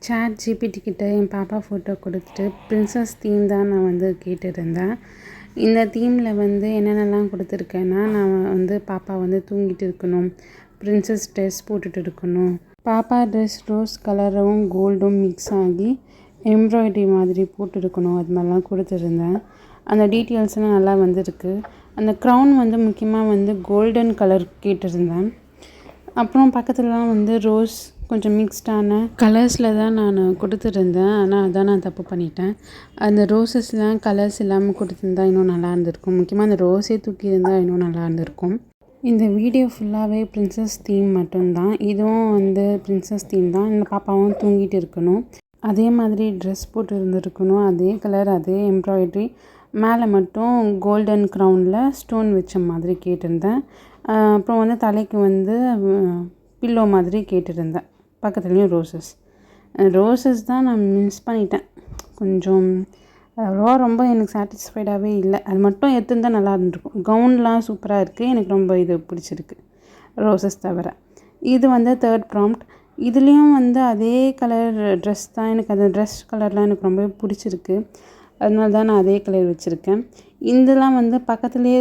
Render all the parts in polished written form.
Chat GPT கிட்ட என் பாப்பா photo கொடுத்துட்டு பிரின்சஸ் தீம் தான் நான் வந்து கேட்டுருந்தேன். இந்த தீமில் வந்து என்னென்னலாம் கொடுத்துருக்கேன்னா, நான் வந்து பாப்பா வந்து தூங்கிட்டு இருக்கணும், பிரின்சஸ் ட்ரெஸ் போட்டுட்டு இருக்கணும், பாப்பா ட்ரெஸ் ரோஸ் கலரும் கோல்டும் மிக்ஸ் ஆகி எம்ப்ராய்டரி மாதிரி போட்டுருக்கணும், அது மாதிரிலாம் கொடுத்துருந்தேன். அந்த டீட்டெயில்ஸ்லாம் நல்லா வந்திருக்கு. அந்த க்ரௌன் வந்து முக்கியமாக வந்து கோல்டன் கலர் கேட்டிருந்தேன். அப்புறம் பக்கத்துலலாம் வந்து ரோஸ் கொஞ்சம் மிக்ஸ்டான கலர்ஸில் தான் நான் கொடுத்துருந்தேன். ஆனால் அதான் நான் தப்பு பண்ணிட்டேன். அந்த ரோஸஸ்லாம் கலர்ஸ் இல்லாமல் கொடுத்துருந்தா இன்னும் நல்லா இருந்திருக்கும். முக்கியமாக அந்த ரோஸே தூக்கி இருந்தால் இன்னும் நல்லா இருந்திருக்கும். இந்த வீடியோ ஃபுல்லாகவே பிரின்சஸ் தீம் மட்டும்தான். இதுவும் வந்து பிரின்சஸ் தீம் தான். இந்த பாப்பாவும் தூங்கிட்டு இருக்கணும், அதே மாதிரி ட்ரெஸ் போட்டு இருந்துருக்கணும், அதே கலர் அதே எம்ப்ராய்ட்ரி, மேலே மட்டும் கோல்டன் க்ரௌனில் ஸ்டோன் வச்ச மாதிரி கேட்டிருந்தேன். அப்புறம் வந்து தலைக்கு வந்து பில்லோ மாதிரி கேட்டிருந்தேன். பக்கத்துலேயும் ரோஸஸ் தான் நான் மிஸ் பண்ணிட்டேன். கொஞ்சம் அவ்வளோவா ரொம்ப எனக்கு சாட்டிஸ்ஃபைடாகவே இல்லை. அது மட்டும் எடுத்துருந்தால் நல்லா இருந்திருக்கும். கவுன்லாம் சூப்பராக இருக்குது, எனக்கு ரொம்ப இது பிடிச்சிருக்கு ரோஸஸ் தவிர. இது வந்து 3rd ப்ராம்ப்ட். இதுலேயும் வந்து அதே கலர் ட்ரெஸ் தான். எனக்கு அந்த ட்ரெஸ் கலர்லாம் எனக்கு ரொம்பவே பிடிச்சிருக்கு, அதனால தான் நான் அதே கலர் வச்சுருக்கேன். இதெல்லாம் வந்து பக்கத்துலேயே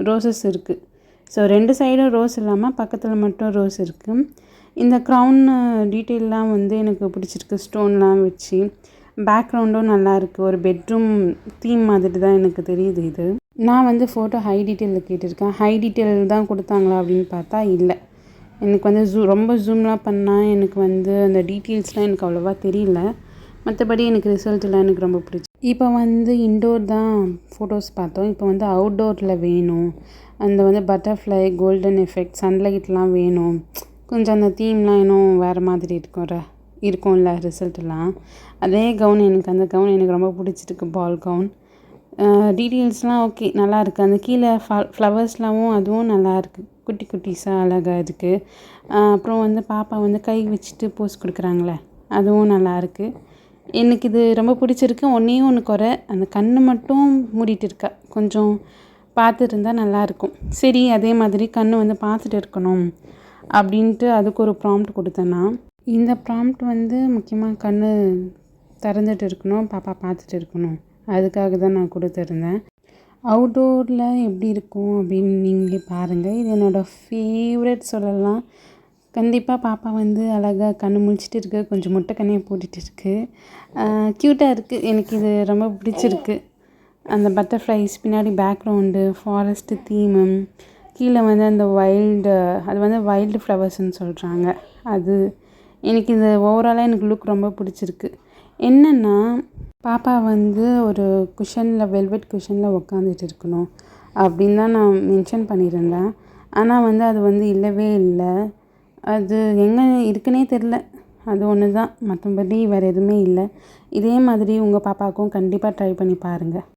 ரோஸஸ் இருக்குது. ஸோ 2 சைடும் ரோஸ் இல்லாமல் பக்கத்தில் மட்டும் ரோஸ் இருக்குது. இந்த க்ரௌன் டீட்டெயிலெலாம் வந்து எனக்கு பிடிச்சிருக்கு, ஸ்டோன்லாம் வச்சு. பேக்ரவுண்டும் நல்லாயிருக்கு, ஒரு பெட்ரூம் தீம் மாதிரி தான் எனக்கு தெரியுது இது. நான் வந்து ஃபோட்டோ ஹை டீட்டெயிலில் கேட்டிருக்கேன். ஹை டீட்டெயில் தான் கொடுத்தாங்களா அப்படின்னு பார்த்தா இல்லை. எனக்கு வந்து ரொம்ப ஜூம்லாம் பண்ணால் எனக்கு வந்து அந்த டீட்டெயில்ஸ்லாம் எனக்கு அவ்வளோவா தெரியல. மற்றபடி எனக்கு ரிசல்ட்லாம் எனக்கு ரொம்ப பிடிச்சி. இப்போ வந்து இன்டோர் தான் ஃபோட்டோஸ் பார்த்தோம். இப்போ வந்து அவுட்டோரில் வேணும். அந்த வந்து பட்டர்ஃப்ளை, கோல்டன் எஃபெக்ட், சன்லைட்லாம் வேணும். கொஞ்சம் அந்த தீம்லாம் இன்னும் வேறு மாதிரி இருக்கும்ல ரிசல்ட்லாம். அதே கவுன் எனக்கு அந்த கவுன் எனக்கு ரொம்ப பிடிச்சிருக்கு, பால் கவுன். டீட்டெயில்ஸ்லாம் ஓகே, நல்லா இருக்குது. அந்த கீழே ஃப்ளவர்ஸ்லாம் அதுவும் நல்லாயிருக்கு, குட்டி குட்டிஸாக அழகாக இருக்குது. அப்புறம் வந்து பாப்பா வந்து கை வச்சுட்டு போஸ் கொடுக்குறாங்களே, அதுவும் நல்லாயிருக்கு. எனக்கு இது ரொம்ப பிடிச்சிருக்கு. ஒன்று குறை, அந்த கண் மட்டும் மூடிட்டு இருக்கா. கொஞ்சம் பார்த்துட்டு இருந்தால் நல்லாயிருக்கும். சரி, அதே மாதிரி கண் வந்து பார்த்துட்டு இருக்கணும் அப்படின்ட்டு அதுக்கு ஒரு ப்ராம்ப்ட் கொடுத்தேன்னா, இந்த ப்ராம்ப்ட் வந்து முக்கியமாக கண் திறந்துட்டு இருக்கணும், பாப்பா பார்த்துட்டு இருக்கணும், அதுக்காக தான் நான் கொடுத்துருந்தேன். அவுட்டோரில் எப்படி இருக்கும் அப்படின்னு நீங்களே பாருங்கள். இது என்னோடய ஃபேவரட் சொல்லலாம். கண்டிப்பாக பாப்பா வந்து அழகாக கண் முழிச்சிட்டு இருக்கு, கொஞ்சம் முட்டை கண்ணையை போட்டுட்டு இருக்குது, க்யூட்டாக இருக்குது. எனக்கு இது ரொம்ப பிடிச்சிருக்கு. அந்த பட்டர்ஃப்ளைஸ், பின்னாடி பேக்ரவுண்டு, ஃபாரஸ்ட்டு தீமு, கீழே வந்து அந்த அது வந்து வைல்டு ஃப்ளவர்ஸ்ன்னு சொல்கிறாங்க. அது எனக்கு இது ஓவராலாக எனக்கு லுக் ரொம்ப பிடிச்சிருக்கு. என்னென்னா, பாப்பா வந்து ஒரு குஷனில், வெல்வெட் குஷனில் உட்காந்துட்டு இருக்கணும் அப்படின்னு தான் நான் மென்ஷன் பண்ணியிருந்தேன். ஆனால் வந்து அது வந்து இல்லவே இல்லை. அது எங்கே இருக்குன்னே தெரில. அது ஒன்று தான், மற்றபடி வேறு எதுவுமே இல்லை. இதே மாதிரி உங்கள் பாப்பாவுக்கும் கண்டிப்பாக ட்ரை பண்ணி பாருங்கள்.